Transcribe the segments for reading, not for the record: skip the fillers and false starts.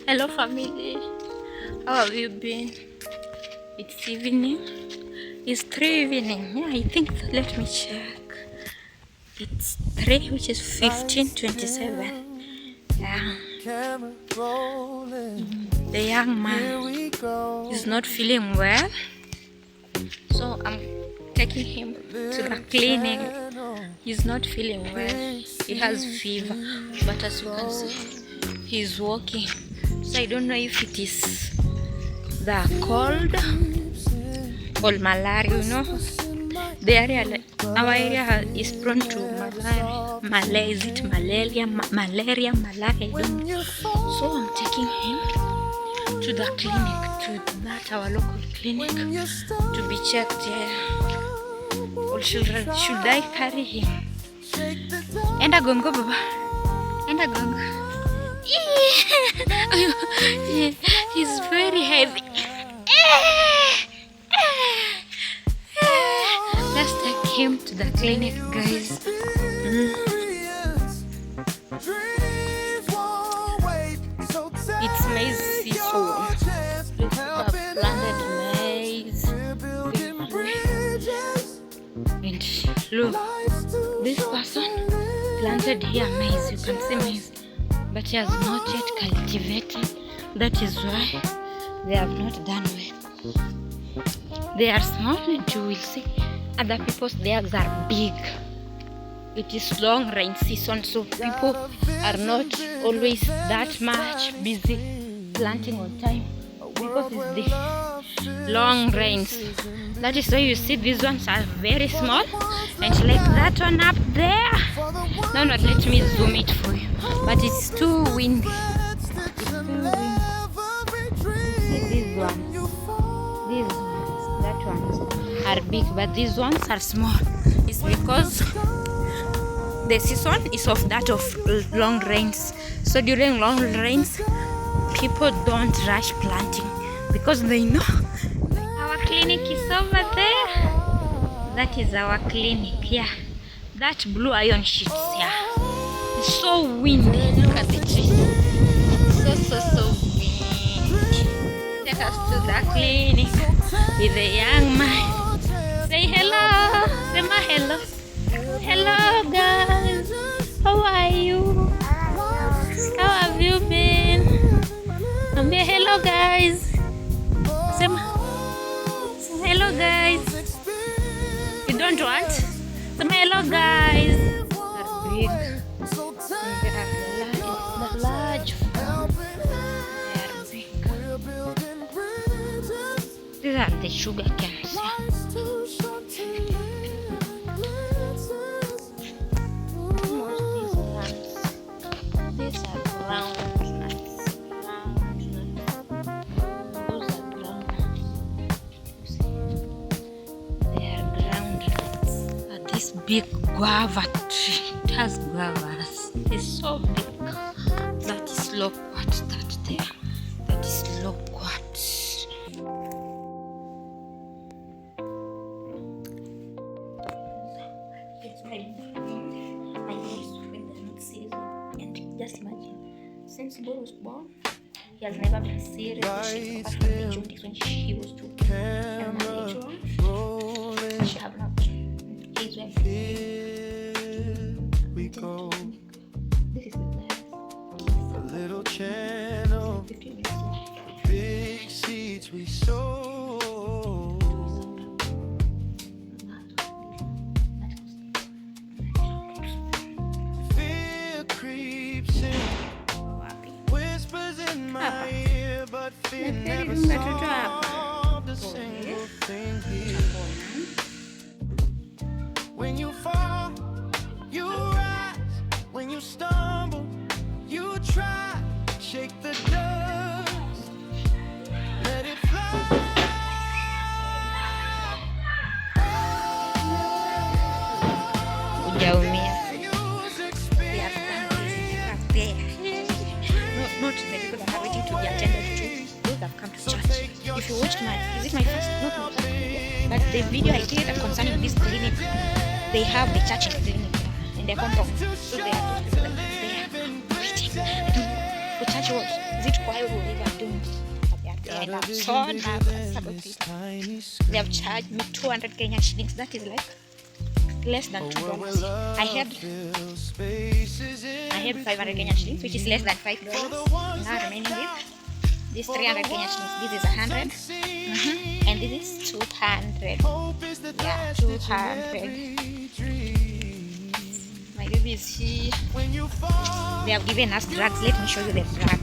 Hello family, how have you been? It's evening. It's 3 evening. Yeah, I think, let me check. It's 3, which is 15:27. Yeah. The young man is not feeling well, so I'm taking him to the clinic. He's not feeling well. He has fever, but as you can see, he's walking. So I don't know if it is the cold or malaria. You know, the area, our area is prone to malaria. Is it malaria? Malaria. I don't know. So I'm taking him to the clinic, to that our local clinic, to be checked. Yeah. Or should I carry him? Enda gongo baba. Enda gongo. He's very heavy. Let's take him to the clinic, guys. It's maize season. We have planted maize. And look, this person planted here maize. You can see maize, but he has not yet cultivated. That is why they have not done well. They are small, and you will see other people's theirs are big. It is long rain season, so people are not always that much busy planting on time because it's the long rains. That is why you see these ones are very small, and like that one up there. No, not let me zoom it for you, but it's too windy. These ones, that ones are big, but these ones are small. It's because the season is of that of long rains. So during long rains, people don't rush planting because they know our clinic is over there. That is our clinic. Yeah, that blue iron sheets. Yeah, it's so windy. Look at the tree. So windy. Take us to the clinic with a young man. Say hello. Say my hello. Hello guys. How are you? How have you been? Hello guys. Say hello guys. You don't want? Say hello guys. They're big. They're large. They're big. These are the sugar canes. These are ground nuts. Those are ground nuts. They are ground nuts. This big guava tree, it has guavas. It's so big. That is loquat. That there. That is loquat. Just imagine, since Bo was born, he has never been serious. Apart from the jaundice when she was 2. And now later on, she have not. He's went. Here we go. This is the little channel. 15 minutes. Big seeds we sow. Never solved a single thing here. When you fall, you rise. When you stumble, you try. Shake the dust, let it fly. Ujaumia. Not the people that are waiting to be attended to. Have come to church. If you watched is it my first, not my first video, but the video I did concerning this clinic, they have the church clinic in their compound, so they are those people that they are waiting for church work. exit kwa hiyo we were doing. And I'm so nervous about it. They have charged me 200 Kenyan shillings. That is like less than $2. I had 500 Kenyan shillings, which is less than $5. Now remaining with this 300 Kenyan shillings. This is 100, and this is 200. Yeah, 200. My baby is here. They have given us drugs. Let me show you the drug.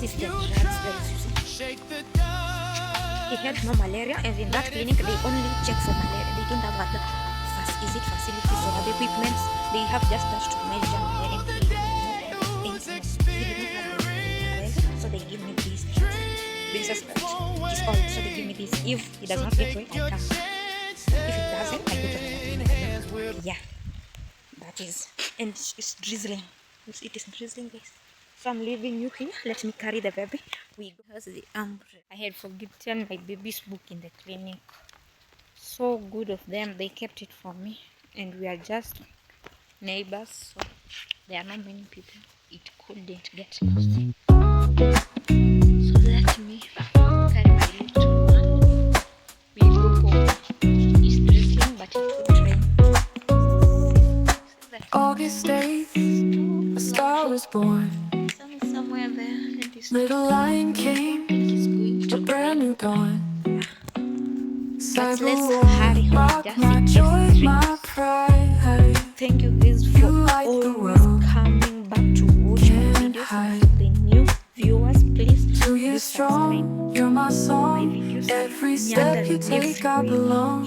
This is the drugs that is using. He had no malaria, and in that clinic they only check for malaria. They don't have other facilities or other equipment. They have just that to measure malaria. So they give me this. This is all. So they give me this. If he does not get well, I come. If it doesn't, I go to the clinic. Yeah, that is. And it's drizzling. It is drizzling, guys. So I'm leaving you here. Let me carry the baby. We go. Here's the umbrella. I had forgotten my baby's book in the clinic. So good of them. They kept it for me. And we are just neighbors. So there are not many people. It couldn't get lost. So let me carry my little one. We go home. It's drizzling, but it will rain. August 8th, a star was born. Somewhere there. Little lion came, a brand new dawn. But let's hurry home. Just my joy, my pride. Thank you guys for always coming back to watch my videos. The new viewers, please Do you strong? You're my song. Every step you take, I belong.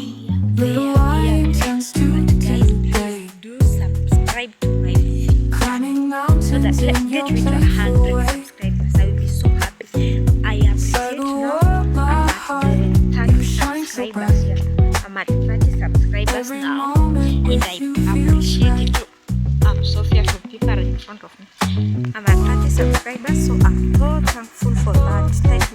Little lion turns to day. Do subscribe to my video Climbing mountains so that let's in get your reach 100 painful way. subscribers. I will be so happy. I appreciate now. I'm at 30 subscribers. Yeah. I'm at 30 subscribers now, and I appreciate it. I'm so fearful people are in front of me. I'm at 30 subscribers, so I'm so thankful for that. Thank